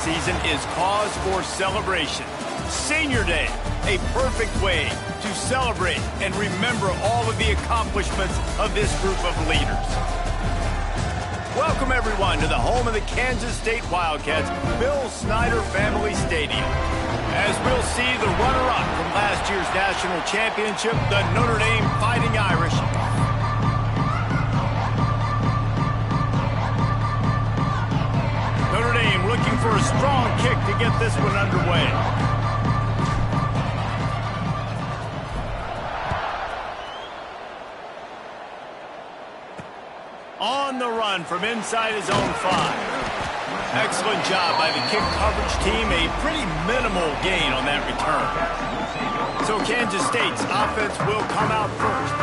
Season is cause for celebration. Senior Day, a perfect way to celebrate and remember all of the accomplishments of this group of leaders. Welcome, everyone, to the home of the Kansas State Wildcats, Bill Snyder Family Stadium. As we'll see the runner-up from last year's national championship, the Notre Dame Fighting Irish. Notre Dame looking for a strong kick to get this one underway. On the run from inside his own 5. Excellent job by the kick coverage team. A pretty minimal gain on that return. So Kansas State's offense will come out first.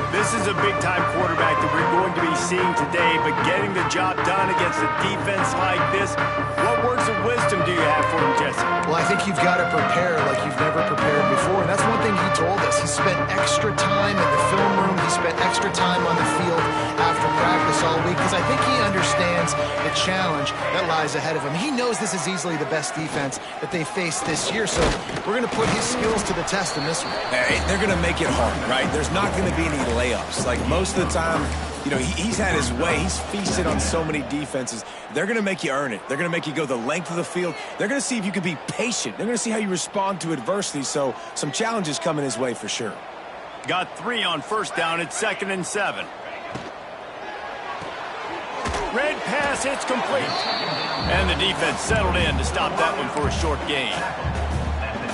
This is a big-time quarterback that we're going to be seeing today, but getting the job done against a defense like this, what words of wisdom do you have for him, Jesse? Well, I think you've got to prepare like you've never prepared before, and that's one thing he told us. He spent extra time in the film room. He spent extra time on the field after practice all week, because I think he understands the challenge that lies ahead of him. He knows this is easily the best defense that they faced this year, so we're going to put his skills to the test in this one. Hey, they're going to make it hard, right? There's not going to be any layups. Like most of the time, you know, he's had his way. He's feasted on so many defenses. They're going to make you earn it. They're going to make you go the length of the field. They're going to see if you can be patient. They're going to see how you respond to adversity. So some challenges coming his way for sure. Got 3 on first down. It's 2nd and 7. Red pass, it's complete. And the defense settled in to stop that one for a short gain.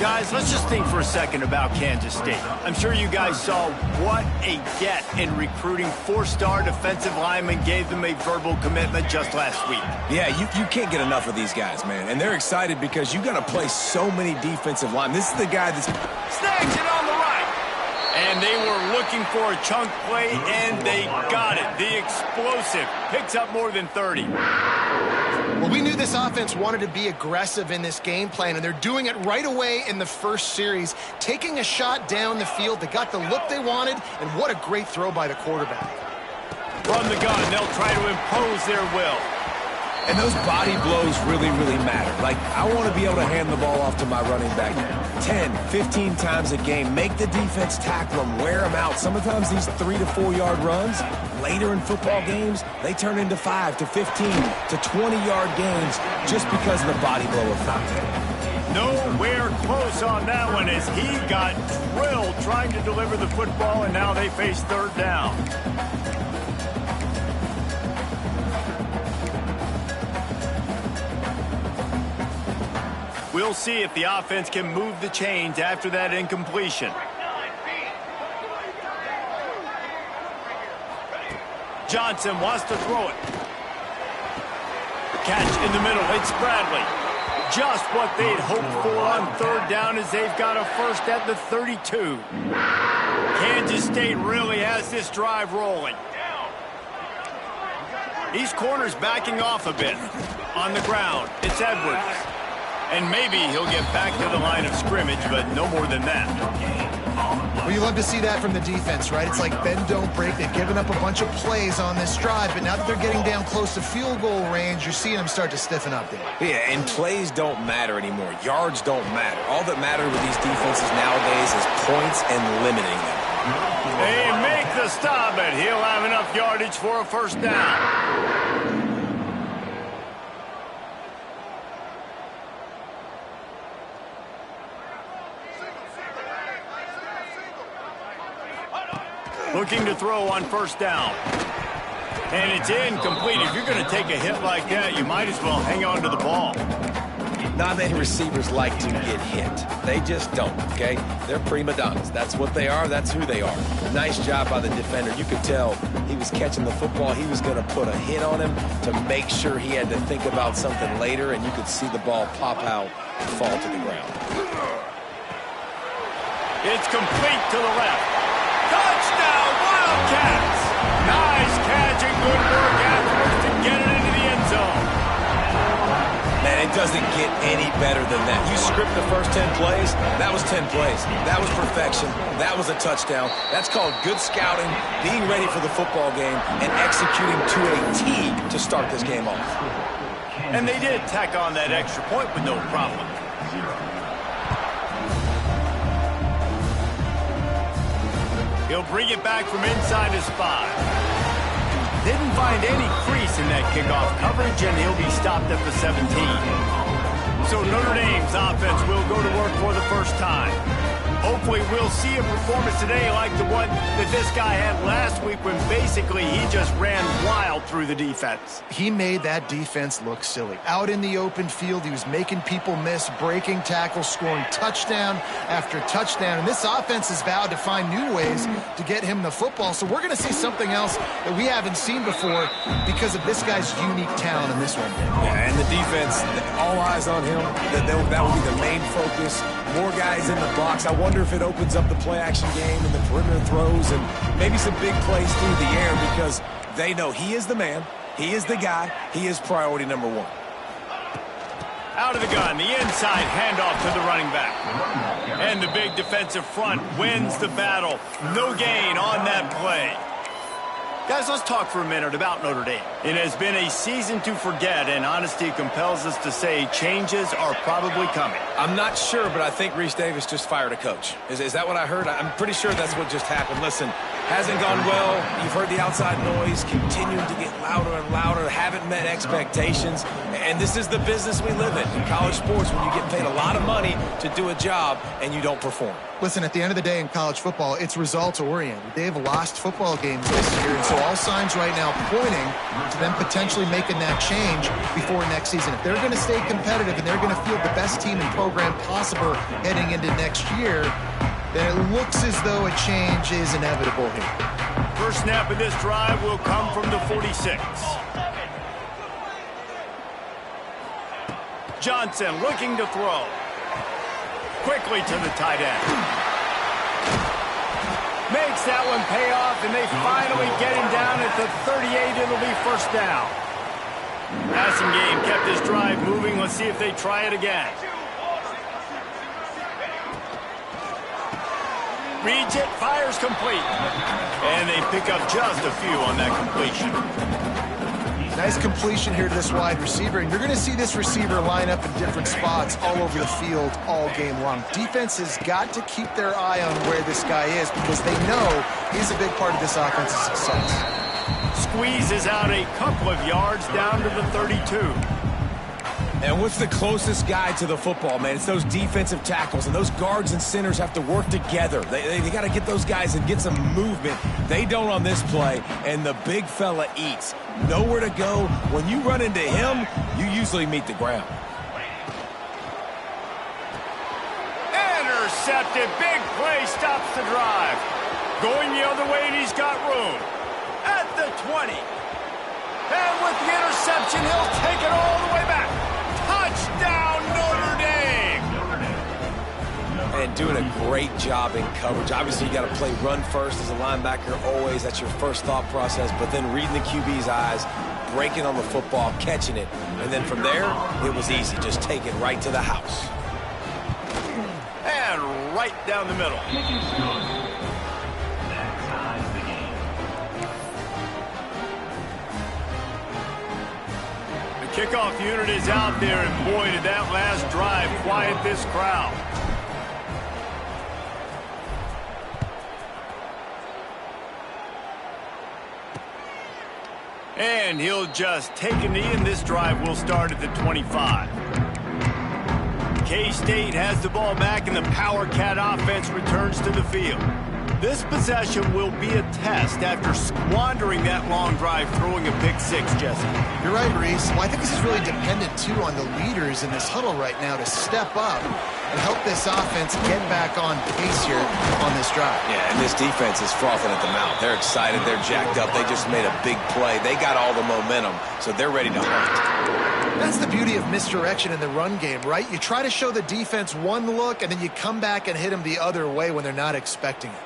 Guys, let's just think for a second about Kansas State. I'm sure you guys saw what a get in recruiting 4-star defensive linemen gave them a verbal commitment just last week. Yeah, you can't get enough of these guys, man. And they're excited because you got to play so many defensive linemen. This is the guy that's... Snags it on the right. And they were looking for a chunk play, and they got it. The explosive picks up more than 30. Well, we knew this offense wanted to be aggressive in this game plan, and they're doing it right away in the first series, taking a shot down the field. They got the look they wanted, and what a great throw by the quarterback. From the gun, they'll try to impose their will. And those body blows really, really matter. Like, I want to be able to hand the ball off to my running back 10, 15 times a game. Make the defense tackle them, wear them out. Sometimes these 3 to 4 yard runs, later in football games, they turn into 5 to 15 to 20-yard games just because of the body blow effect. Nowhere close on that one as he got drilled trying to deliver the football, and now they face 3rd down. We'll see if the offense can move the chains after that incompletion. Johnson wants to throw it. Catch in the middle. It's Bradley. Just what they'd hoped for on 3rd down as they've got a first at the 32. Kansas State really has this drive rolling. These corners backing off a bit. On the ground, it's Edwards. And maybe he'll get back to the line of scrimmage, but no more than that. Well, you love to see that from the defense, right? It's like bend, don't break. They've given up a bunch of plays on this drive, but now that they're getting down close to field goal range, you're seeing them start to stiffen up there. Yeah, and plays don't matter anymore. Yards don't matter. All that matter with these defenses nowadays is points and limiting them. They make the stop, and he'll have enough yardage for a first down. Looking to throw on first down. And it's incomplete. If you're going to take a hit like that, you might as well hang on to the ball. Not many receivers like to get hit. They just don't, okay? They're prima donnas. That's what they are. That's who they are. Nice job by the defender. You could tell he was catching the football. He was going to put a hit on him to make sure he had to think about something later, and you could see the ball pop out and fall to the ground. It's complete to the left. Touchdown, Wildcats! Nice catch and good work afterwards to get it into the end zone. Man, it doesn't get any better than that. You script the first 10 plays, that was 10 plays. That was perfection. That was a touchdown. That's called good scouting, being ready for the football game, and executing to a T to start this game off. And they did tack on that extra point with no problem. He'll bring it back from inside his 5. Didn't find any crease in that kickoff coverage, and he'll be stopped at the 17. So Notre Dame's offense will go to work for the first time. Hopefully we'll see a performance today like the one that this guy had last week when basically he just ran wild through the defense. He made that defense look silly. Out in the open field, he was making people miss, breaking tackles, scoring touchdown after touchdown. And this offense has vowed to find new ways to get him the football. So we're going to see something else that we haven't seen before because of this guy's unique talent in this one. Yeah, and the defense, all eyes on him. That will be the main focus. More guys in the box. I wonder if it opens up the play-action game and the perimeter throws and maybe some big plays through the air because they know he is the man, he is the guy, he is priority number 1. Out of the gun, the inside handoff to the running back. And the big defensive front wins the battle. No gain on that play. Guys, let's talk for a minute about Notre Dame. It has been a season to forget, and honesty compels us to say changes are probably coming. I'm not sure, but I think Reese Davis just fired a coach. Is that what I heard? I'm pretty sure that's what just happened. Listen, hasn't gone well. You've heard the outside noise continuing to get louder and louder, haven't met expectations, and this is the business we live in college sports when you get paid a lot of money to do a job and you don't perform. Listen, at the end of the day in college football, it's results-oriented. They have lost football games this year, and so all signs right now pointing to them potentially making that change before next season. If they're going to stay competitive and they're going to field the best team and program possible heading into next year, then it looks as though a change is inevitable here. First snap of this drive will come from the 46. Johnson looking to throw. Quickly to the tight end. Makes that one pay off, and they finally get him down at the 38. It'll be first down. Passing game kept this drive moving. Let's see if they try it again. Reads it, fires complete. And they pick up just a few on that completion. Nice completion here to this wide receiver, and you're going to see this receiver line up in different spots all over the field all game long. Defense has got to keep their eye on where this guy is because they know he's a big part of this offense's success. Squeezes out a couple of yards down to the 32. And what's the closest guy to the football, man? It's those defensive tackles, and those guards and centers have to work together. They got to get those guys and get some movement. They don't on this play, and the big fella eats. Nowhere to go. When you run into him, you usually meet the ground. Intercepted. Big play stops the drive. Going the other way, and he's got room. At the 20. And with the interception, he'll take it all the way back. Touchdown, Notre Dame! And doing a great job in coverage. Obviously, you got to play run first as a linebacker always. That's your first thought process. But then reading the QB's eyes, breaking on the football, catching it. And then from there, it was easy. Just take it right to the house. And right down the middle. Kickoff unit is out there, and boy, did that last drive quiet this crowd. And he'll just take a knee, and this drive will start at the 25. K-State has the ball back, and the Power Cat offense returns to the field. This possession will be a test after squandering that long drive, throwing a pick six, Jesse. You're right, Reese. Well, I think this is really dependent, too, on the leaders in this huddle right now to step up and help this offense get back on pace here on this drive. Yeah, and this defense is frothing at the mouth. They're excited. They're jacked up. They just made a big play. They got all the momentum, so they're ready to hunt. That's the beauty of misdirection in the run game, right? You try to show the defense one look, and then you come back and hit them the other way when they're not expecting it.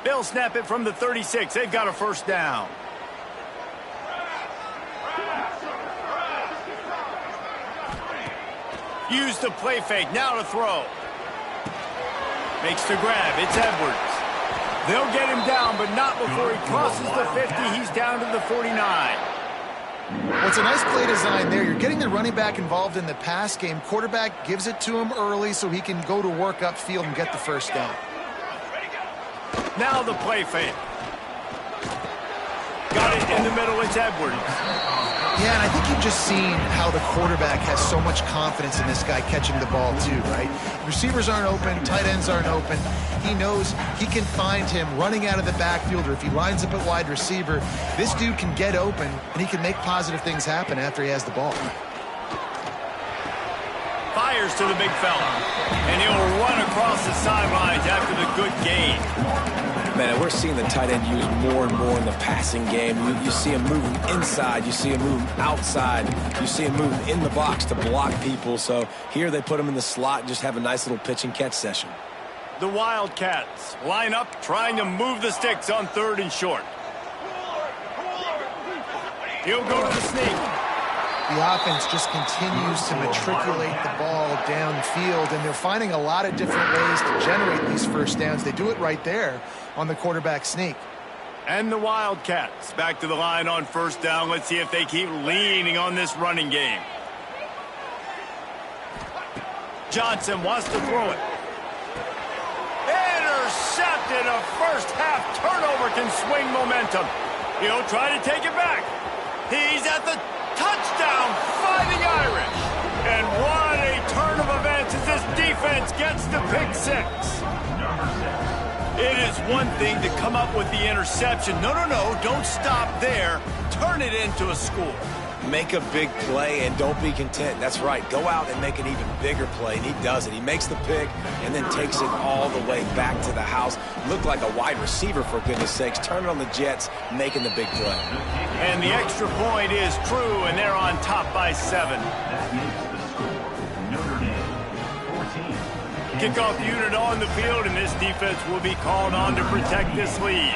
They'll snap it from the 36. They've got a first down. Use the play fake. Now to throw. Makes the grab. It's Edwards. They'll get him down, but not before he crosses the 50. He's down to the 49. Well, it's a nice play design there. You're getting the running back involved in the pass game. Quarterback gives it to him early so he can go to work upfield and get the first down. Now the play fake. Got it in the middle. It's Edwards. Yeah, and I think you've just seen how the quarterback has so much confidence in this guy catching the ball too, right? Receivers aren't open, tight ends aren't open. He knows he can find him running out of the backfield, or if he lines up at wide receiver, this dude can get open and he can make positive things happen after he has the ball. Fires to the big fella, and he'll run across the sidelines after the good gain. Man, we're seeing the tight end used more and more in the passing game. You see him moving inside. You see him moving outside. You see him moving in the box to block people. So here they put him in the slot and just have a nice little pitch and catch session. The Wildcats line up trying to move the sticks on 3rd and short. He'll go to the sneak. The offense just continues to matriculate the ball downfield, and they're finding a lot of different ways to generate these first downs. They do it right there on the quarterback sneak. And the Wildcats back to the line on 1st down. Let's see if they keep leaning on this running game. Johnson wants to throw it. Intercepted. A first-half turnover can swing momentum. He'll try to take it back. He's at the touchdown, Fighting Irish. And what a turn of events as this defense gets the pick 6. It is one thing to come up with the interception. No, don't stop there. Turn it into a score. Make a big play and don't be content. That's right. Go out and make an even bigger play, and he does it. He makes the pick and then takes it all the way back to the house. Looked like a wide receiver, for goodness sakes. Turn it on the Jets, making the big play. And the extra point is true, and they're on top by 7. Kickoff unit on the field, and this defense will be called on to protect this lead.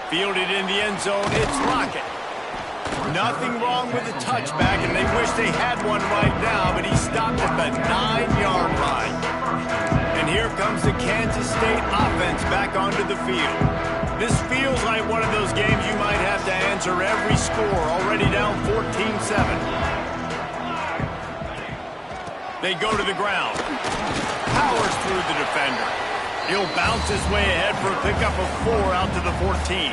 Fielded in the end zone, it's Lockett. Nothing wrong with the touchback, and they wish they had one right now, but he stopped at the 9-yard line. And here comes the Kansas State offense back onto the field. This feels like one of those games you might have to answer every score, already down 14-7. They go to the ground. Powers through the defender. He'll bounce his way ahead for a pickup of 4 out to the 14.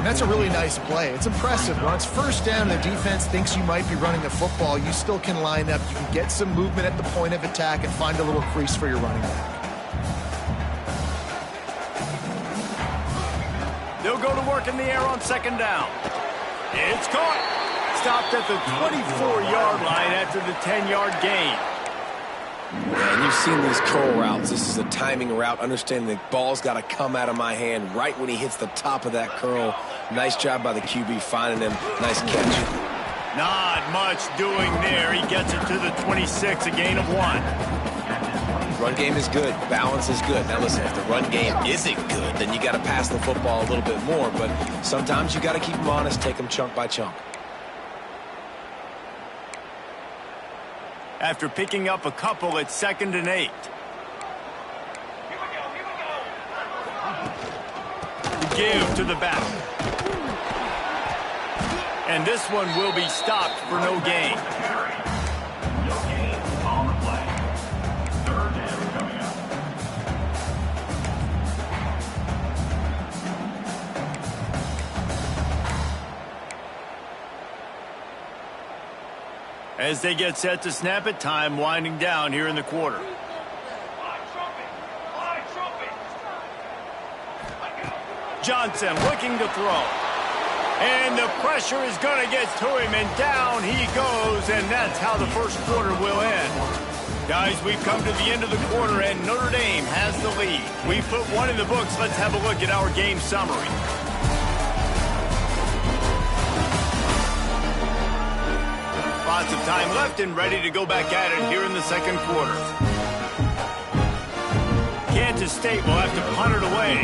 That's a really nice play. It's impressive. When it's 1st down, the defense thinks you might be running the football. You still can line up. You can get some movement at the point of attack and find a little crease for your running back. They'll go to work in the air on 2nd down. It's caught. Stopped at the 24-yard line after the 10-yard gain. And you've seen these curl routes. This is a timing route. Understanding the ball's got to come out of my hand right when he hits the top of that curl. Nice job by the QB finding him. Nice catch. Not much doing there. He gets it to the 26, a gain of 1. Run game is good. Balance is good. Now listen, if the run game isn't good, then you got to pass the football a little bit more. But sometimes you got to keep them honest, take them chunk by chunk. After picking up a couple, it's 2nd and 8. Give to the back. And this one will be stopped for no gain. As they get set to snap it, time winding down here in the quarter. Johnson looking to throw. And the pressure is going to get to him, and down he goes, and that's how the first quarter will end. Guys, we've come to the end of the quarter, and Notre Dame has the lead. We've put one in the books. Let's have a look at our game summary. Lots of time left and ready to go back at it here in the second quarter. Kansas State will have to punt it away.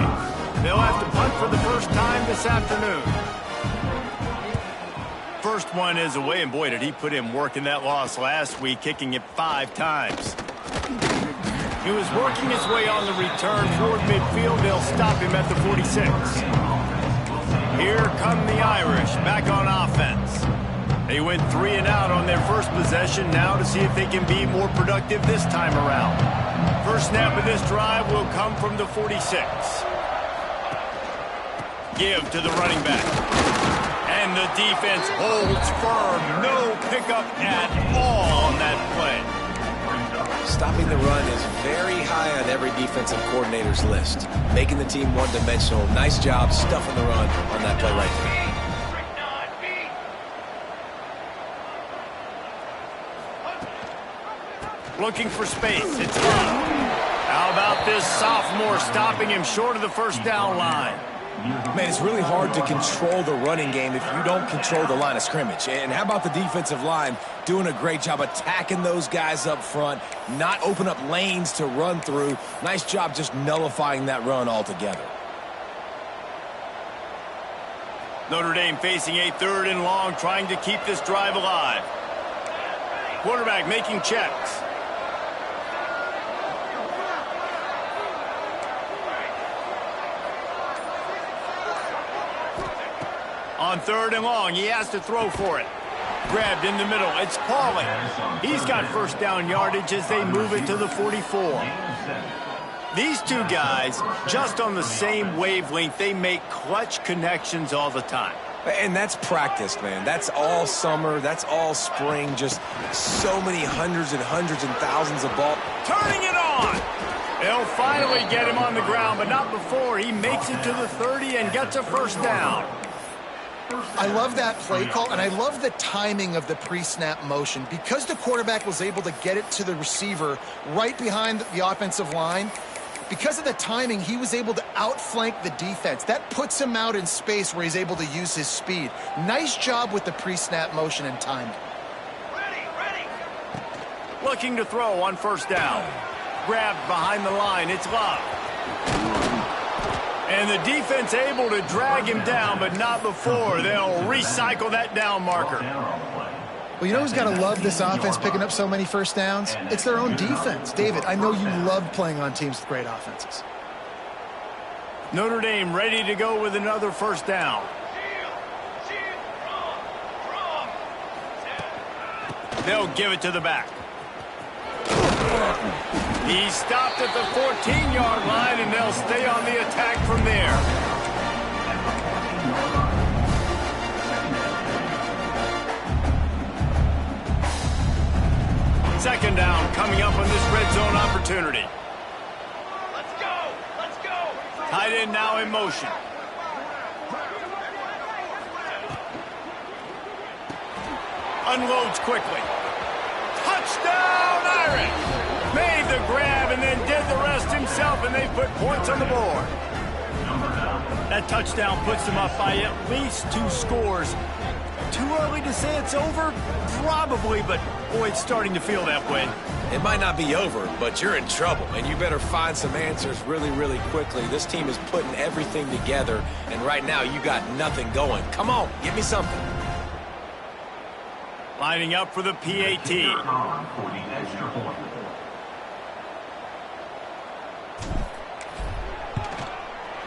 They'll have to punt for the first time this afternoon. First one is away, and boy, did he put in work in that loss last week, kicking it 5 times. He was working his way on the return toward midfield. They'll stop him at the 46. Here come the Irish back on offense. They went 3 and out on their first possession. Now to see if they can be more productive this time around. First snap of this drive will come from the 46. Give to the running back. And the defense holds firm. No pickup at all on that play. Stopping the run is very high on every defensive coordinator's list. Making the team one-dimensional. Nice job stuffing the run on that play right there. Looking for space. It's Love. How about this sophomore stopping him short of the first down line? Man, it's really hard to control the running game if you don't control the line of scrimmage. And how about the defensive line doing a great job attacking those guys up front, not open up lanes to run through. Nice job just nullifying that run altogether. Notre Dame facing a 3rd and long, trying to keep this drive alive. Quarterback making checks. On 3rd and long, he has to throw for it. Grabbed in the middle. It's Pauly. He's got first down yardage as they move it to the 44. These two guys, just on the same wavelength, they make clutch connections all the time. And that's practice, man. That's all summer. That's all spring. Just so many hundreds and thousands of balls. Turning it on! They'll finally get him on the ground, but not before he makes it to the 30 and gets a first down. I love that play call, and I love the timing of the pre-snap motion. Because the quarterback was able to get it to the receiver right behind the offensive line, because of the timing, he was able to outflank the defense. That puts him out in space where he's able to use his speed. Nice job with the pre-snap motion and timing. Ready. Looking to throw on first down. Grabbed behind the line. It's Love. And the defense able to drag him down, but not before. They'll recycle that down marker. Well, you know who's got to love this offense picking up so many first downs? It's their own defense. David, I know you love playing on teams with great offenses. Notre Dame ready to go with another first down. They'll give it to the back. He stopped at the 14-yard line, and they'll stay on the attack from there. Second down coming up on this red zone opportunity. Let's go! Tight end now in motion. Unloads quickly. Touchdown, Irish! Made the grab and then did the rest himself, and they put points on the board. That touchdown puts them up by at least 2 scores. Too early to say it's over? Probably, but boy, it's starting to feel that way. It might not be over, but you're in trouble, and you better find some answers really quickly. This team is putting everything together, and right now you got nothing going. Come on, give me something. Lining up for the PAT.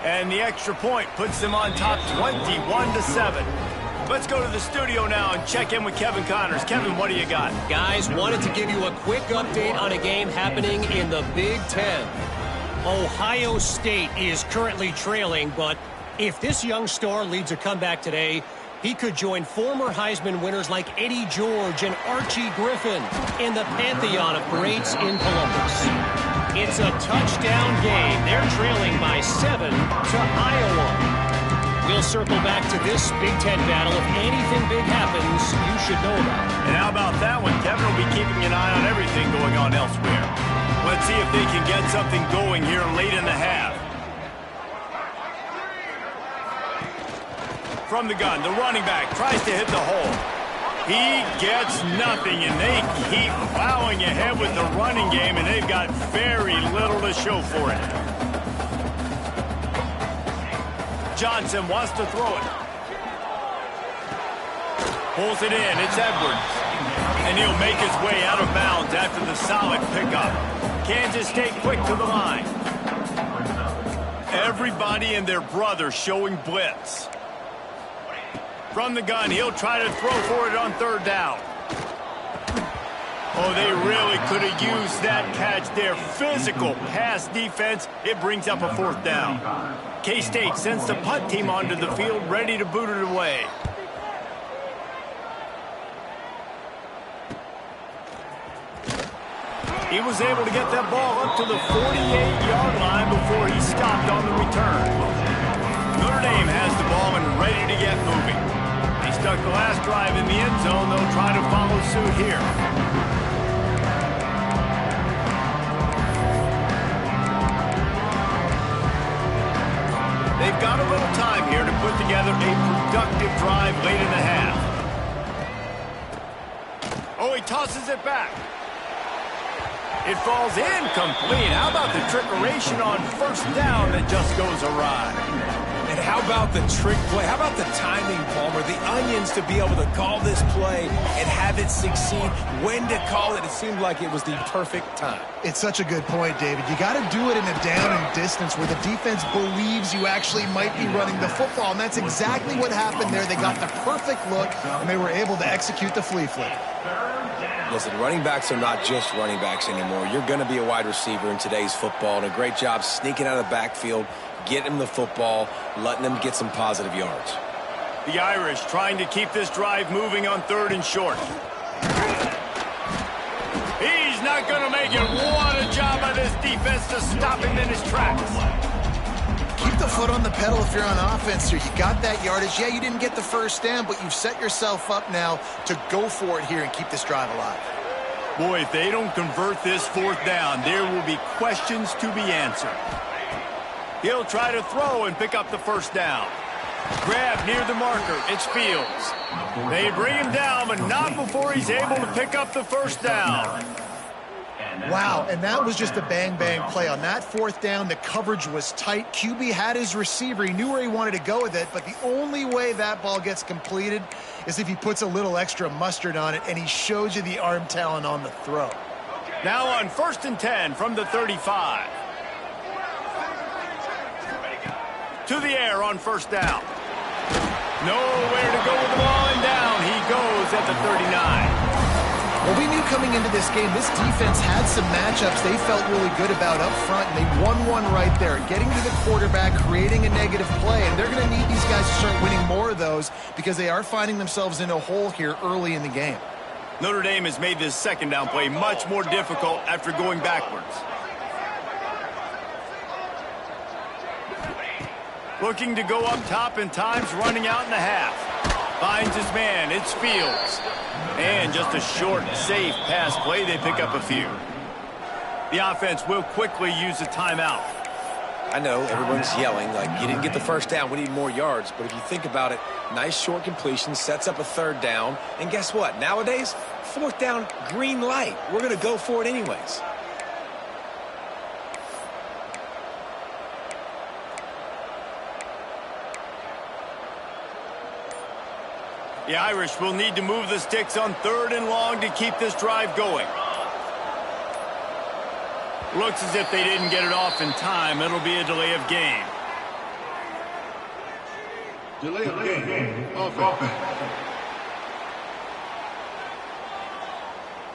And the extra point puts them on top 21-7. Let's go to the studio now and check in with Kevin Connors. Kevin, what do you got? Guys, wanted to give you a quick update on a game happening in the Big Ten. Ohio State is currently trailing, but if this young star leads a comeback today, he could join former Heisman winners like Eddie George and Archie Griffin in the pantheon of greats in Columbus. It's a touchdown game. They're trailing by 7 to Iowa. We'll circle back to this Big Ten battle. If anything big happens, you should know about it. And how about that one? Kevin will be keeping an eye on everything going on elsewhere. Let's see if they can get something going here late in the half. From the gun, the running back tries to hit the hole. He gets nothing, and they keep plowing ahead with the running game, and they've got very little to show for it. Johnson wants to throw it. Pulls it in. It's Edwards. And he'll make his way out of bounds after the solid pickup. Kansas State quick to the line. Everybody and their brother showing blitz. From the gun, he'll try to throw for it on third down. Oh, they really could have used that catch there. Physical pass defense. It brings up a fourth down. K-State sends the punt team onto the field, ready to boot it away. He was able to get that ball up to the 48-yard line before he stopped on the return. Notre Dame has the ball and ready to get moving. They stuck the last drive in the end zone. They'll try to follow suit here. They've got a little time here to put together a productive drive late in the half. Oh, he tosses it back. It falls incomplete. How about the trickeration on first down that just goes awry? And how about the trick play? How about the timing, Palmer? The onions to be able to call this play and have it succeed. When to call it, it seemed like it was the perfect time. It's such a good point, David. You got to do it in a down and distance where the defense believes you actually might be running the football, and that's exactly what happened there. They got the perfect look, and they were able to execute the flea flip. Listen, running backs are not just running backs anymore. You're going to be a wide receiver in today's football, and a great job sneaking out of the backfield, getting him the football, letting him get some positive yards. The Irish trying to keep this drive moving on third and short. He's not going to make it. What a job by this defense to stop him in his tracks. Keep the foot on the pedal if you're on offense here. You got that yardage. Yeah, you didn't get the first down, but you've set yourself up now to go for it here and keep this drive alive. Boy, if they don't convert this fourth down, there will be questions to be answered. He'll try to throw and pick up the first down. Grab near the marker. It's Fields. They bring him down, but not before he's able to pick up the first down. Wow, and that was just a bang-bang play. On that fourth down, the coverage was tight. QB had his receiver. He knew where he wanted to go with it, but the only way that ball gets completed is if he puts a little extra mustard on it, and he shows you the arm talent on the throw. Now on 1st and 10 from the 35. To the air on first down. Nowhere to go with the ball, and down he goes at the 39. Well, we knew coming into this game, this defense had some matchups they felt really good about up front, and they won one right there, getting to the quarterback, creating a negative play, and they're going to need these guys to start winning more of those because they are finding themselves in a hole here early in the game. Notre Dame has made this second down play much more difficult after going backwards. Looking to go up top and times running out in the half. Finds his man. It's Fields. And just a short, safe pass play. They pick up a few. The offense will quickly use a timeout. I know everyone's yelling like you didn't get the first down, we need more yards. But if you think about it, nice short completion sets up a third down. And guess what? Nowadays, fourth down, green light. We're going to go for it anyways. The Irish will need to move the sticks on 3rd and long to keep this drive going. Looks as if they didn't get it off in time. It'll be a delay of game. Delay of game. Offense.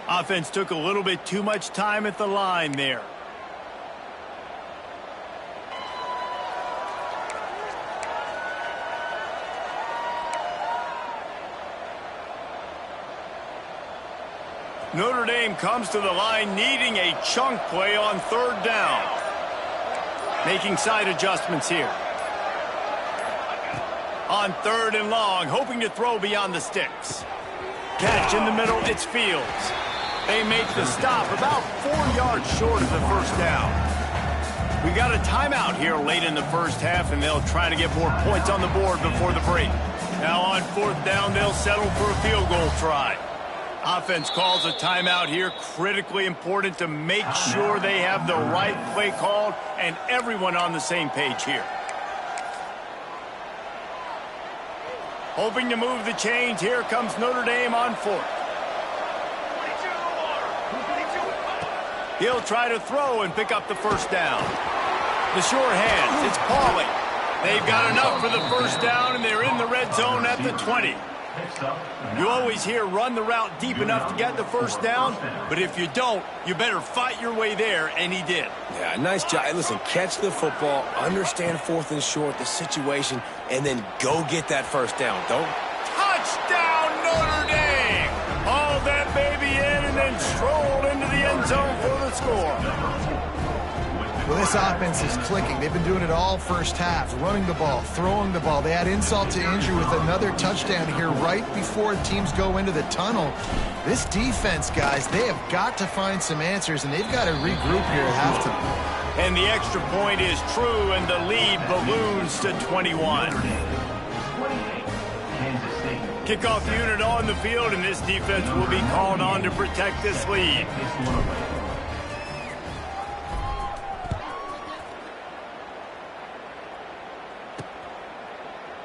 Offense took a little bit too much time at the line there. Notre Dame comes to the line needing a chunk play on 3rd down. Making side adjustments here. On 3rd and long, hoping to throw beyond the sticks. Catch in the middle, it's Fields. They make the stop about 4 yards short of the first down. We got a timeout here late in the first half, and they'll try to get more points on the board before the break. Now on 4th down, they'll settle for a field goal try. Offense calls a timeout here. Critically important to make sure they have the right play called and everyone on the same page here. Hoping to move the chains. Here comes Notre Dame on 4th. He'll try to throw and pick up the first down. The sure hands, it's Pauly. They've got enough for the first down, and they're in the red zone at the 20. You always hear run the route deep enough to get the first down, but if you don't, you better fight your way there, and he did. Yeah, nice job. Hey, listen, catch the football, understand 4th and short, the situation, and then go get that first down. Don't. Touchdown, Notre Dame! Hauled that baby in and then strolled into the end zone for the score. Well, this offense is clicking. They've been doing it all first half, running the ball, throwing the ball. They add insult to injury with another touchdown here right before teams go into the tunnel. This defense, guys, they have got to find some answers, and they've got to regroup here at halftime. And the extra point is true, and the lead balloons to 21. Kickoff unit on the field, and this defense will be called on to protect this lead.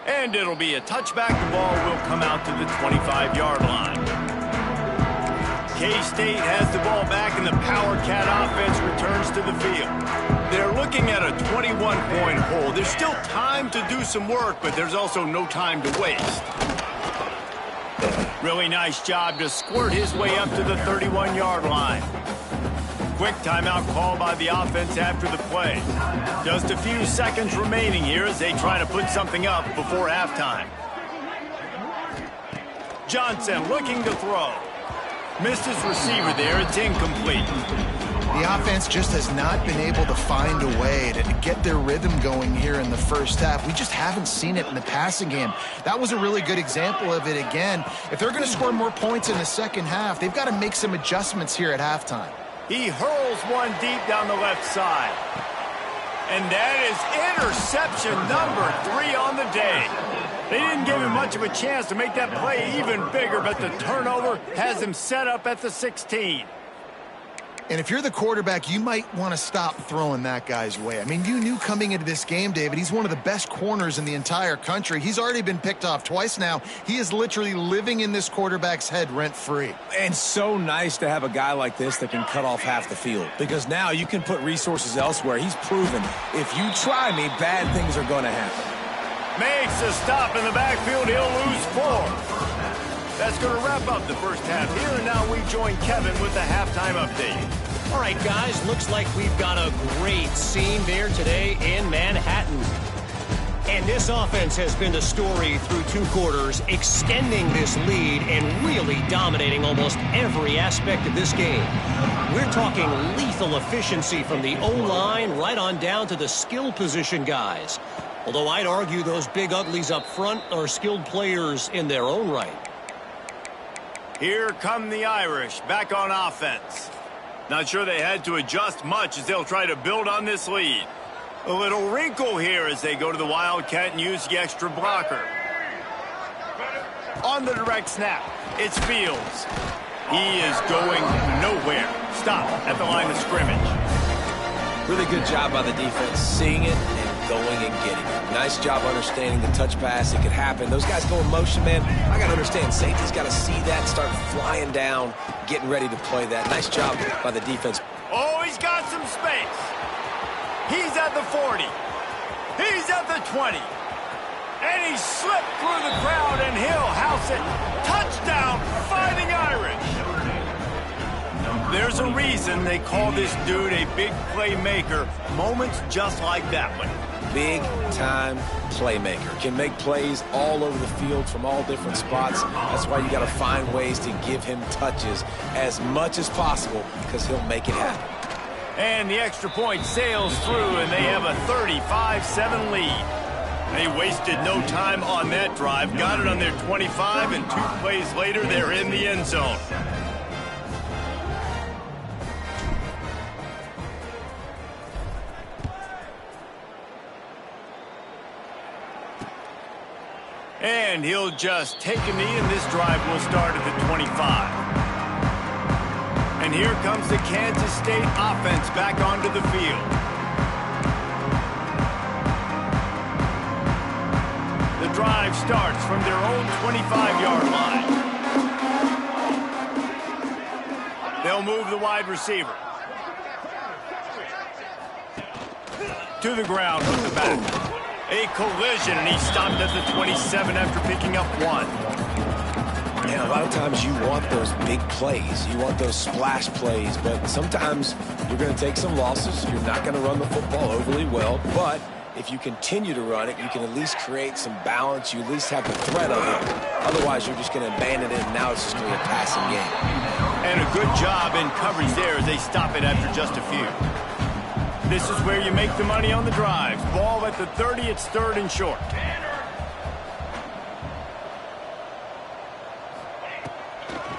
And it'll be a touchback. The ball will come out to the 25-yard line. K-State has the ball back, and the Power Cat offense returns to the field. They're looking at a 21-point hole. There's still time to do some work, but there's also no time to waste. Really nice job to squirt his way up to the 31-yard line. Quick timeout call by the offense after the play. Just a few seconds remaining here as they try to put something up before halftime. Johnson looking to throw. Missed his receiver there. It's incomplete. The offense just has not been able to find a way to get their rhythm going here in the first half. We just haven't seen it in the passing game. That was a really good example of it again. If they're going to score more points in the second half, they've got to make some adjustments here at halftime. He hurls one deep down the left side. And that is interception number 3 on the day. They didn't give him much of a chance to make that play even bigger, but the turnover has him set up at the 16. And if you're the quarterback, you might want to stop throwing that guy's way. I mean, you knew coming into this game, David, he's one of the best corners in the entire country. He's already been picked off twice now. He is literally living in this quarterback's head rent-free. And so nice to have a guy like this that can cut off half the field, because now you can put resources elsewhere. He's proven if you try me, bad things are going to happen. Makes a stop in the backfield. He'll lose 4. That's going to wrap up the first half here, and now we join Kevin with the halftime update. All right, guys, looks like we've got a great scene there today in Manhattan. And this offense has been the story through 2 quarters, extending this lead and really dominating almost every aspect of this game. We're talking lethal efficiency from the O-line right on down to the skill position guys. Although I'd argue those big uglies up front are skilled players in their own right. Here come the Irish, back on offense. Not sure they had to adjust much as they'll try to build on this lead. A little wrinkle here as they go to the Wildcat and use the extra blocker. On the direct snap, it's Fields. He is going nowhere. Stop at the line of scrimmage. Really good job by the defense, seeing it and going and getting it. Nice job understanding the touch pass. It could happen. Those guys go in motion, man. I got to understand, safety's got to see that, start flying down, getting ready to play that. Nice job by the defense. Oh, he's got some space. He's at the 40. He's at the 20. And he slipped through the crowd, and he'll house it. Touchdown, Fighting Irish. There's a reason they call this dude a big playmaker. Moments just like that one. Big-time playmaker. Can make plays all over the field from all different spots. That's why you got to find ways to give him touches as much as possible, because he'll make it happen. And the extra point sails through, and they have a 35-7 lead. They wasted no time on that drive. Got it on their 25, and 2 plays later, they're in the end zone. And he'll just take a knee, and this drive will start at the 25. And here comes the Kansas State offense back onto the field. The drive starts from their own 25-yard line. They'll move the wide receiver. to the ground with the back. A collision, and he stopped at the 27 after picking up 1. And a lot of times you want those big plays. You want those splash plays, but sometimes you're going to take some losses. You're not going to run the football overly well, but if you continue to run it, you can at least create some balance. You at least have the threat of it. Otherwise, you're just going to abandon it, and now it's just going to be a passing game. And a good job in coverage there as they stop it after just a few. This is where you make the money on the drives. Ball at the 30, it's 3rd and short.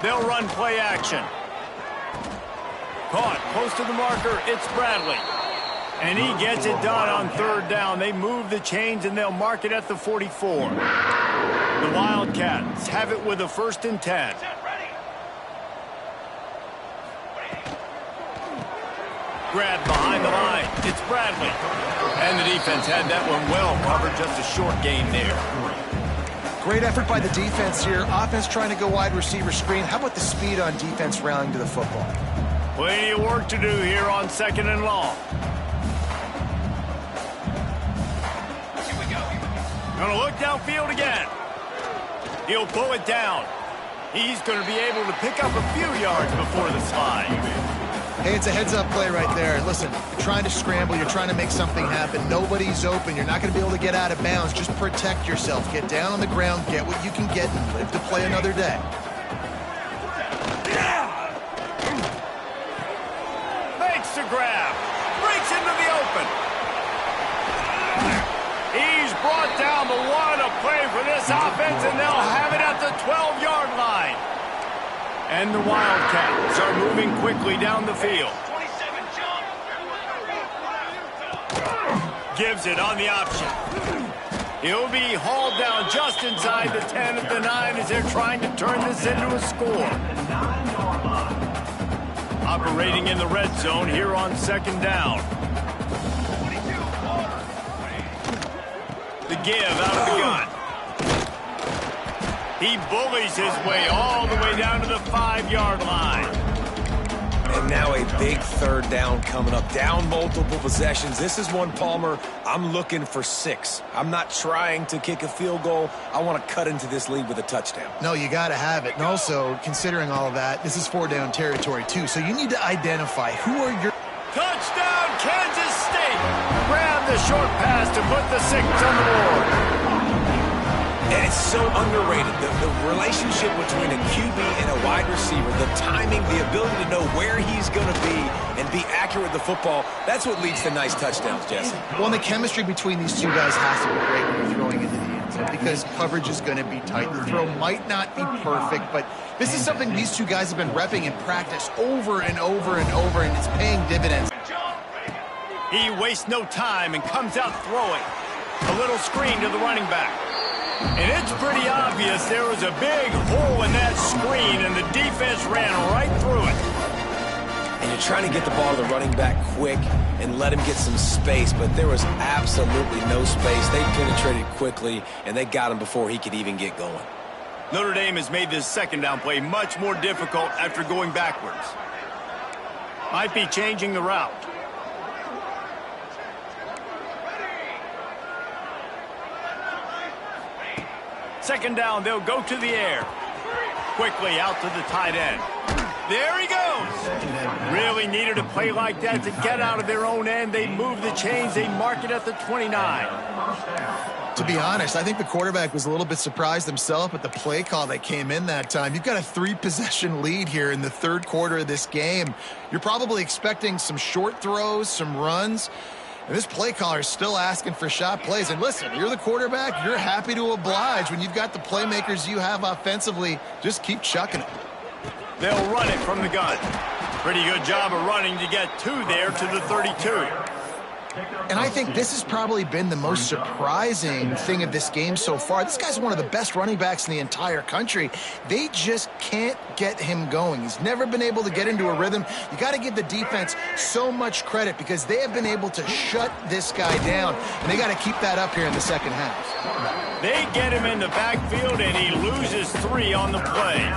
They'll run play action. Caught close to the marker, it's Bradley. And he gets it done on 3rd down. They move the chains, and they'll mark it at the 44. The Wildcats have it with a 1st and 10. Grab behind the line. It's Bradley. And the defense had that one well covered. Just a short game there. Great effort by the defense here. Offense trying to go wide receiver screen. How about the speed on defense rallying to the football? Plenty of work to do here on 2nd and long. Gonna look downfield again. He'll pull it down. He's going to be able to pick up a few yards before the slide. Hey, it's a heads-up play right there. Listen, you're trying to scramble. You're trying to make something happen. Nobody's open. You're not going to be able to get out of bounds. Just protect yourself. Get down on the ground. Get what you can get and live to play another day. Makes the grab. Breaks into the open. He's brought down the one to play for this offense, and they'll have it at the 12-yard line. And the Wildcats are moving quickly down the field. Gives it on the option. He'll be hauled down just inside the 10 at the 9 as they're trying to turn this into a score. Operating in the red zone here on 2nd down. The give out of the gun. He bullies his way all the way down to the 5-yard line. And now a big 3rd down coming up. Down multiple possessions. This is one, Palmer, I'm looking for 6. I'm not trying to kick a field goal. I want to cut into this lead with a touchdown. No, you got to have it. And also, considering all of that, this is 4-down territory, too. So you need to identify who are your... Touchdown, Kansas State! Grab the short pass to put the 6 on the board. And it's so underrated. The relationship between a QB and a wide receiver, the timing, the ability to know where he's going to be and be accurate with the football, that's what leads to nice touchdowns, Jesse. Well, the chemistry between these two guys has to be great when you're throwing into the end zone because coverage is going to be tight. The throw might not be perfect, but this is something these two guys have been repping in practice over and over and over, and it's paying dividends. He wastes no time and comes out throwing. A little screen to the running back. And it's pretty obvious there was a big hole in that screen, and the defense ran right through it. And you're trying to get the ball to the running back quick and let him get some space, but there was absolutely no space. They penetrated quickly, and they got him before he could even get going. Notre Dame has made this 2nd down play much more difficult after going backwards. Might be changing the route. Second down, they'll go to the air. Quickly out to the tight end. There he goes. Really needed a play like that to get out of their own end. They move the chains. They mark it at the 29. To be honest, I think the quarterback was a little bit surprised himself at the play call that came in that time. You've got a 3-possession lead here in the 3rd quarter of this game. You're probably expecting some short throws, some runs. And this play caller is still asking for shot plays. And listen, you're the quarterback. You're happy to oblige. When you've got the playmakers you have offensively, just keep chucking it. They'll run it from the gun. Pretty good job of running to get 2 there to the 32. And I think this has probably been the most surprising thing of this game so far. This guy's one of the best running backs in the entire country. They just can't get him going. He's never been able to get into a rhythm. You got to give the defense so much credit because they have been able to shut this guy down, and they got to keep that up here in the 2nd half. They get him in the backfield, and he loses 3 on the play.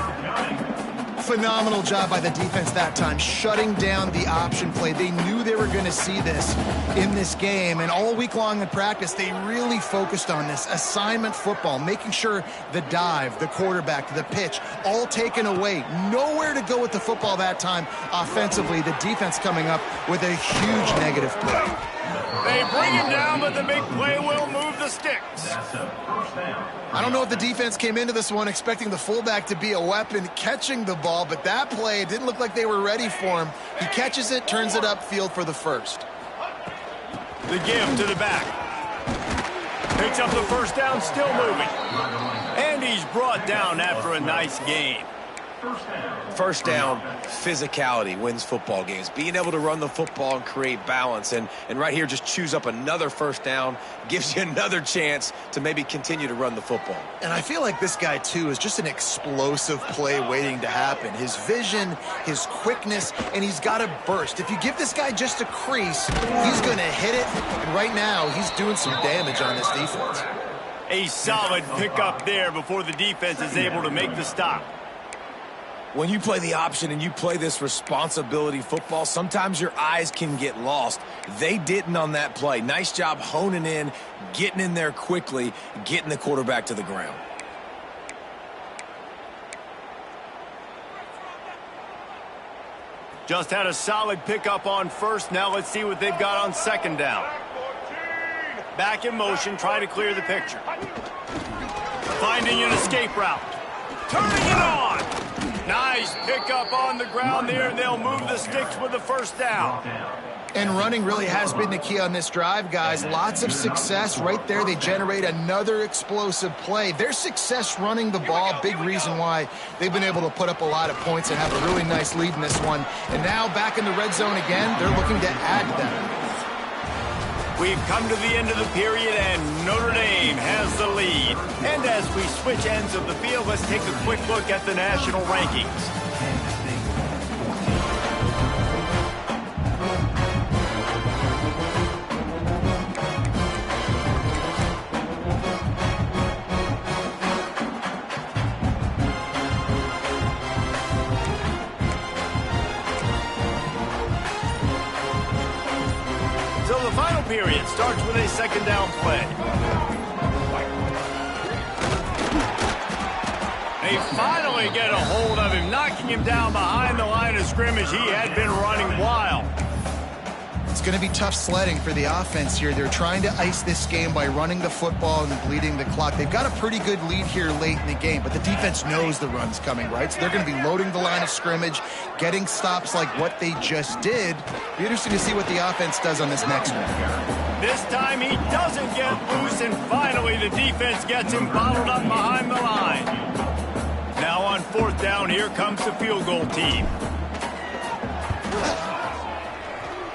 Phenomenal job by the defense that time, shutting down the option play. They knew they were going to see this in this game, and all week long in practice, they really focused on this assignment football, making sure the dive, the quarterback, the pitch, all taken away. Nowhere to go with the football that time offensively. The defense coming up with a huge negative play. They bring him down, but the big play will move the sticks. I don't know if the defense came into this one expecting the fullback to be a weapon catching the ball, but that play, it didn't look like they were ready for him. He catches it, turns it upfield for the first. The give to the back. Picks up the first down, still moving. And he's brought down after a nice gain. First down, physicality wins football games. Being able to run the football and create balance. And right here, just choose up another first down, gives you another chance to maybe continue to run the football. And I feel like this guy, too, is just an explosive play waiting to happen. His vision, his quickness, and he's got a burst. If you give this guy just a crease, he's going to hit it. And right now, he's doing some damage on this defense. A solid pickup there before the defense is able to make the stop. When you play the option and you play this responsibility football, sometimes your eyes can get lost. They didn't on that play. Nice job honing in, getting in there quickly, getting the quarterback to the ground. Just had a solid pickup on first. Now let's see what they've got on second down. Back in motion, try to clear the picture. Finding an escape route. Turning it on. Nice pickup on the ground there. They'll move the sticks with the first down. And running really has been the key on this drive, guys. Lots of success right there. They generate another explosive play. Their success running the ball, big reason why they've been able to put up a lot of points and have a really nice lead in this one. And now back in the red zone again, they're looking to add to that. We've come to the end of the period, and Notre Dame has the lead. And as we switch ends of the field, let's take a quick look at the national rankings. So the final period starts with a second down play. They finally get a hold of him, knocking him down behind the line of scrimmage. He had been running wild. It's going to be tough sledding for the offense here. They're trying to ice this game by running the football and bleeding the clock. They've got a pretty good lead here late in the game, but the defense knows the run's coming, right? So they're going to be loading the line of scrimmage, getting stops like what they just did. Be interesting to see what the offense does on this next one. This time he doesn't get loose, and finally the defense gets him bottled up behind the line. Now on fourth down, here comes the field goal team.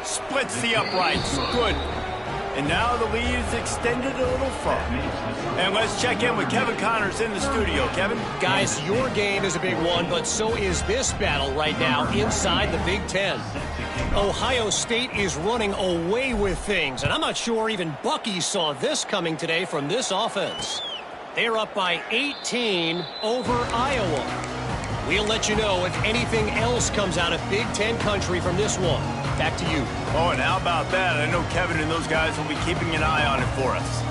Splits the uprights. Good. And now the lead is extended a little further. And let's check in with Kevin Connors in the studio. Kevin? Guys, your game is a big one, but so is this battle right now inside the Big Ten. Ohio State is running away with things, and I'm not sure even Bucky saw this coming today from this offense. They're up by 18 over Iowa. We'll let you know if anything else comes out of Big Ten country from this one. Back to you. Oh, and how about that? I know Kevin and those guys will be keeping an eye on it for us.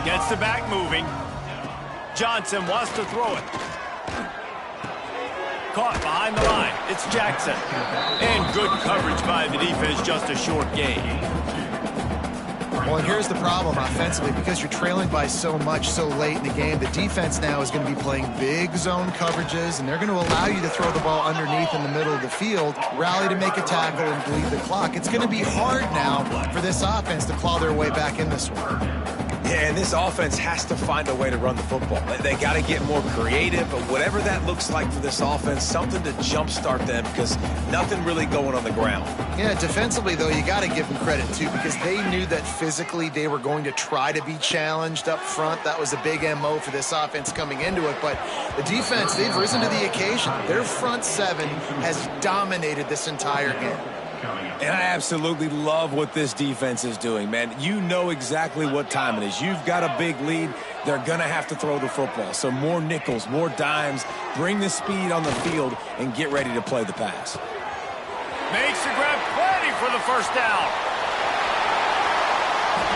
Gets the back moving. Johnson wants to throw it. Caught behind the line. It's Jackson. And good coverage by the defense, just a short gain. Well, and here's the problem offensively. Because you're trailing by so much so late in the game, the defense now is going to be playing big zone coverages, and they're going to allow you to throw the ball underneath in the middle of the field, rally to make a tackle, and bleed the clock. It's going to be hard now for this offense to claw their way back in this one. Yeah, and this offense has to find a way to run the football. They got to get more creative, but whatever that looks like for this offense, something to jumpstart them because nothing really going on the ground. Yeah, defensively, though, you got to give them credit, too, because they knew that physically they were going to try to be challenged up front. That was a big MO for this offense coming into it, but the defense, they've risen to the occasion. Their front seven has dominated this entire game. And I absolutely love what this defense is doing, man. You know exactly what time it is. You've got a big lead. They're going to have to throw the football. So more nickels, more dimes, bring the speed on the field, and get ready to play the pass. Makes the grab plenty for the first down.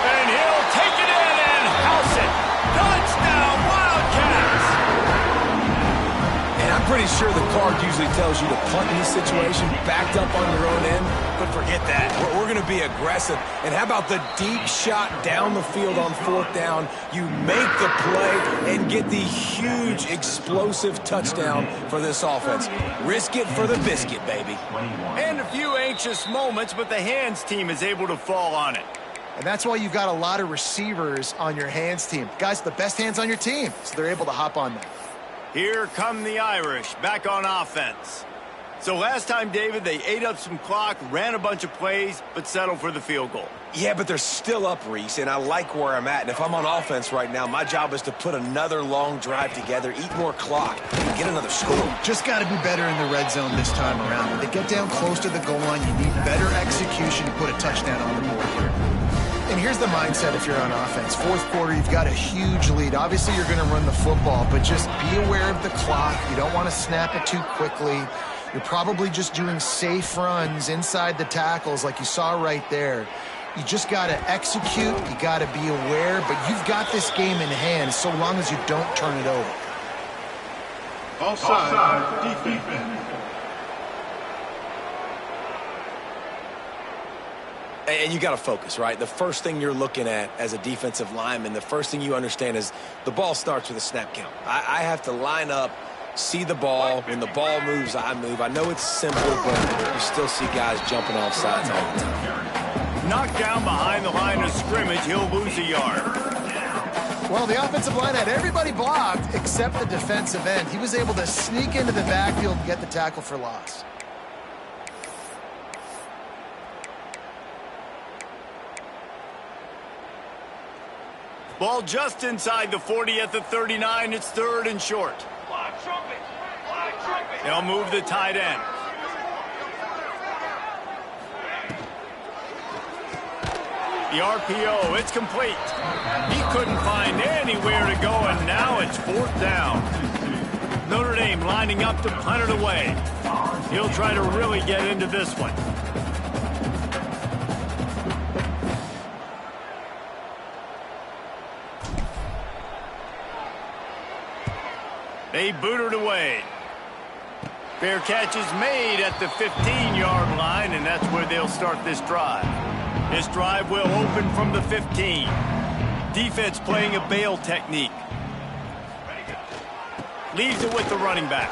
And he'll take it in and house it. Touchdown, Wildcats! And I'm pretty sure the card usually tells you to punt in this situation, backed up on your own end, but forget that. We're going to be aggressive. And how about the deep shot down the field on fourth down? You make the play and get the huge explosive touchdown for this offense. Risk it for the biscuit, baby. And a few anxious moments, but the hands team is able to fall on it. And that's why you've got a lot of receivers on your hands team. Guys, the best hands on your team, so they're able to hop on that. Here come the Irish, back on offense. So last time, David, they ate up some clock, ran a bunch of plays, but settled for the field goal. Yeah, but they're still up, Reese, and I like where I'm at. And if I'm on offense right now, my job is to put another long drive together, eat more clock, and get another score. Just got to be better in the red zone this time around. When they get down close to the goal line, you need better execution to put a touchdown on the board here. And here's the mindset if you're on offense. Fourth quarter, you've got a huge lead. Obviously, you're going to run the football, but just be aware of the clock. You don't want to snap it too quickly. You're probably just doing safe runs inside the tackles like you saw right there. You just got to execute. You got to be aware, but you've got this game in hand so long as you don't turn it over. Offside, defense. And you got to focus, right? The first thing you're looking at as a defensive lineman, the first thing you understand is the ball starts with a snap count. I have to line up, see the ball. When the ball moves, I move. I know it's simple, but you still see guys jumping off sides all the time. Knocked down behind the line of scrimmage, he'll lose a yard. Well, the offensive line had everybody blocked except the defensive end. He was able to sneak into the backfield and get the tackle for loss. Ball just inside the 40 at the 39. It's third and short. They'll move the tight end. The RPO, it's complete. He couldn't find anywhere to go, and now it's fourth down. Notre Dame lining up to punt it away. He'll try to really get into this one. They boot it away. Fair catch is made at the 15-yard line, and that's where they'll start this drive. This drive will open from the 15. Defense playing a bail technique. Leaves it with the running back.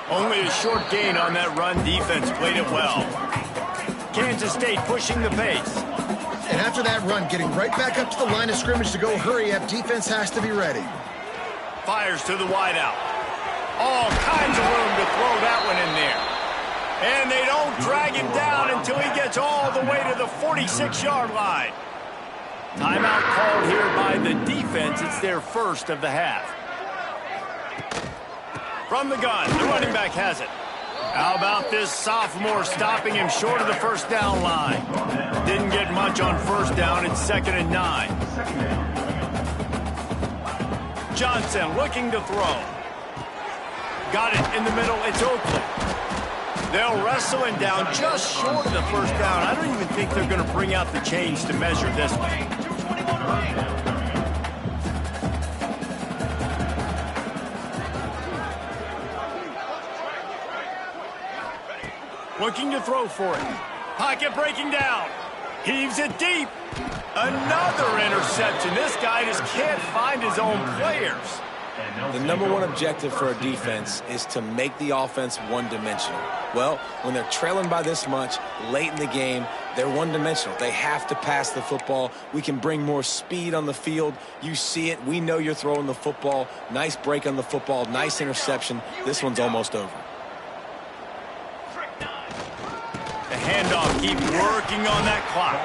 Only a short gain on that run. Defense played it well. Kansas State pushing the pace. And after that run, getting right back up to the line of scrimmage to go hurry up, defense has to be ready. Fires to the wideout. All kinds of room to throw that one in there. And they don't drag him down until he gets all the way to the 46-yard line. Timeout called here by the defense. It's their first of the half. From the gun, the running back has it. How about this sophomore stopping him short of the first down line? Didn't get much on first down. It's 2nd and 9. Johnson looking to throw. Got it in the middle. It's Oakley. They'll wrestle him down just short of the first down. I don't even think they're going to bring out the chains to measure this one. Looking to throw for it. Pocket breaking down. Heaves it deep. Another interception. This guy just can't find his own players. The number one objective for a defense is to make the offense one-dimensional. Well, when they're trailing by this much late in the game, they're one-dimensional. They have to pass the football. We can bring more speed on the field. You see it. We know you're throwing the football. Nice break on the football. Nice interception. This one's almost over. The handoff keeps working on that clock.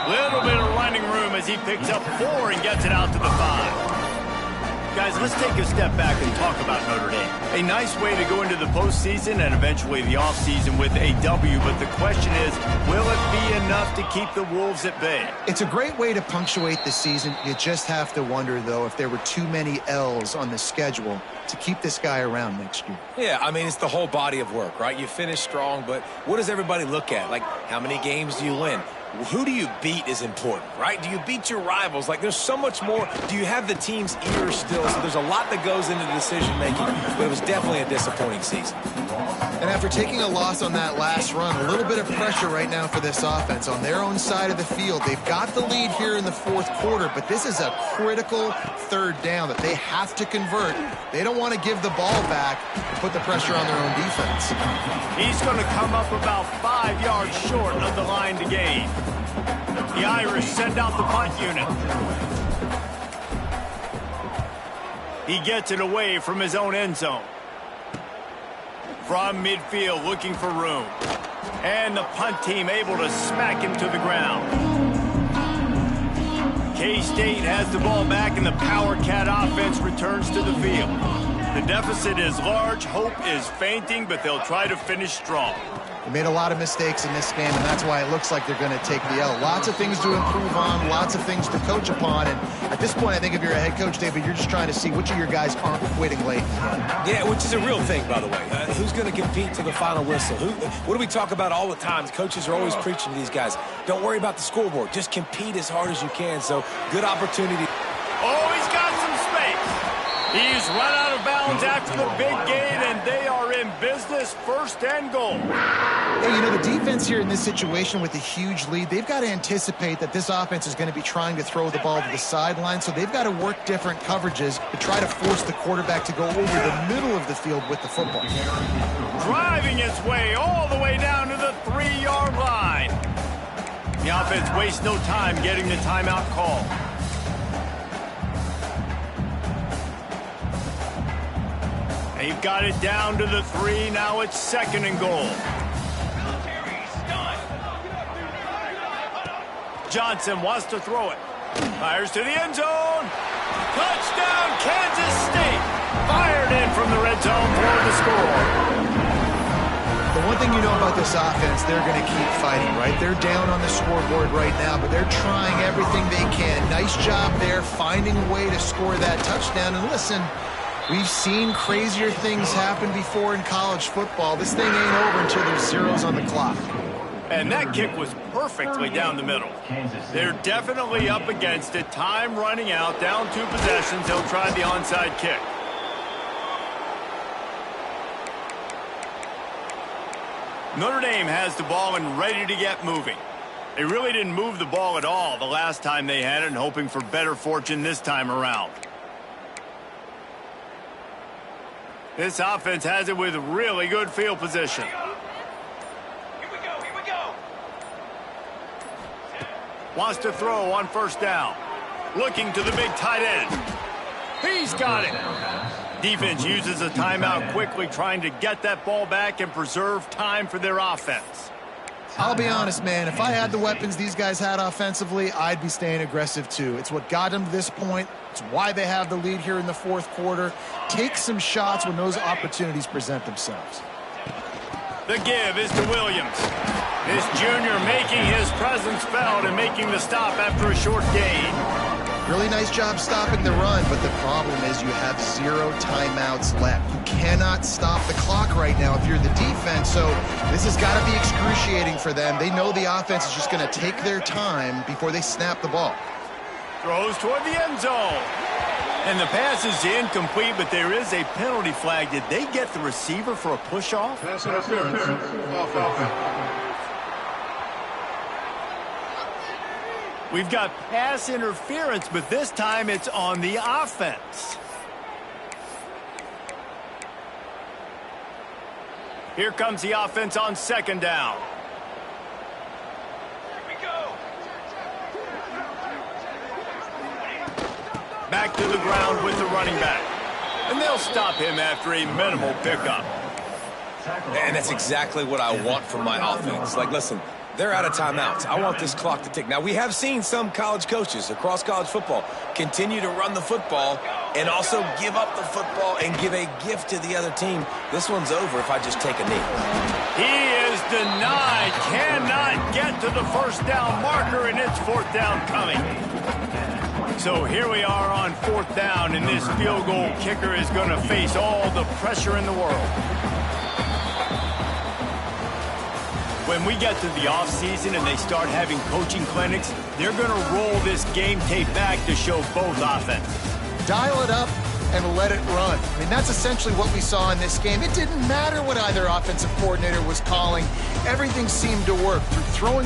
Little bit of running room as he picks up 4 and gets it out to the 5. Guys, let's take a step back and talk about Notre Dame. A nice way to go into the postseason and eventually the offseason with a W, but the question is, will it be enough to keep the Wolves at bay? It's a great way to punctuate the season. You just have to wonder, though, if there were too many L's on the schedule to keep this guy around next year. Yeah, I mean, it's the whole body of work, right? You finish strong, but what does everybody look at? Like, how many games do you win? Who do you beat is important, right? Do you beat your rivals? Like, there's so much more. Do you have the team's ears still? So there's a lot that goes into decision-making, but it was definitely a disappointing season. And after taking a loss on that last run, a little bit of pressure right now for this offense on their own side of the field. They've got the lead here in the fourth quarter, but this is a critical third down that they have to convert. They don't want to give the ball back and put the pressure on their own defense. He's going to come up about 5 yards short of the line to gain. The Irish send out the punt unit. He gets it away from his own end zone. From midfield, looking for room. And the punt team able to smack him to the ground. K-State has the ball back, and the Power Cat offense returns to the field. The deficit is large. Hope is fainting, but they'll try to finish strong. They made a lot of mistakes in this game, and that's why it looks like they're going to take the L. Lots of things to improve on, lots of things to coach upon, and at this point, I think if you're a head coach, David, you're just trying to see which of your guys aren't quitting late. Yeah, which is a real thing, by the way. Who's going to compete to the final whistle? What do we talk about all the time? Coaches are always preaching to these guys. Don't worry about the scoreboard. Just compete as hard as you can. So, good opportunity. Oh, he's got some space. He's run out of bounds after the big gain, and they are in business, first and goal. Hey, you know, the defense here in this situation with a huge lead, they've got to anticipate that this offense is going to be trying to throw the ball to the sideline, so they've got to work different coverages to try to force the quarterback to go over the middle of the field with the football. Driving its way all the way down to the 3-yard line. The offense wastes no time getting the timeout call. They've got it down to the 3. Now it's second and goal. Johnson wants to throw it. Fires to the end zone. Touchdown, Kansas State. Fired in from the red zone for the score. The one thing you know about this offense, they're going to keep fighting, right? They're down on the scoreboard right now, but they're trying everything they can. Nice job there, finding a way to score that touchdown. And listen, we've seen crazier things happen before in college football. This thing ain't over until there's zeros on the clock. And that kick was perfectly down the middle. They're definitely up against it. Time running out, down 2 possessions. They'll try the onside kick. Notre Dame has the ball and ready to get moving. They really didn't move the ball at all the last time they had it, and hoping for better fortune this time around. This offense has it with really good field position. Wants to throw on first down. Looking to the big tight end. He's got it. Defense uses a timeout quickly, trying to get that ball back and preserve time for their offense. I'll be honest, man. If I had the weapons these guys had offensively, I'd be staying aggressive too. It's what got them to this point. It's why they have the lead here in the fourth quarter. Take some shots when those opportunities present themselves. The give is to Williams. This junior making his presence felt and making the stop after a short gain. Really nice job stopping the run, but the problem is you have 0 timeouts left. You cannot stop the clock right now if you're the defense, so this has got to be excruciating for them. They know the offense is just going to take their time before they snap the ball. Throws toward the end zone. And the pass is incomplete, but there is a penalty flag. Did they get the receiver for a push-off? Pass interference. Offense. We've got pass interference, but this time it's on the offense. Here comes the offense on second down. Back to the ground with the running back. And they'll stop him after a minimal pickup. And that's exactly what I want from my offense. Like, listen, They're out of timeouts. I want this clock to tick. Now, we have seen some college coaches across college football continue to run the football and also give up the football and give a gift to the other team. This one's over if I just take a knee. He is denied. Cannot get to the first down marker, and it's fourth down coming. So here we are on fourth down, and this field goal kicker is going to face all the pressure in the world. When we get to the offseason and they start having coaching clinics, they're going to roll this game tape back to show both offenses. Dial it up and let it run. I mean, that's essentially what we saw in this game. It didn't matter what either offensive coordinator was calling. Everything seemed to work through throwing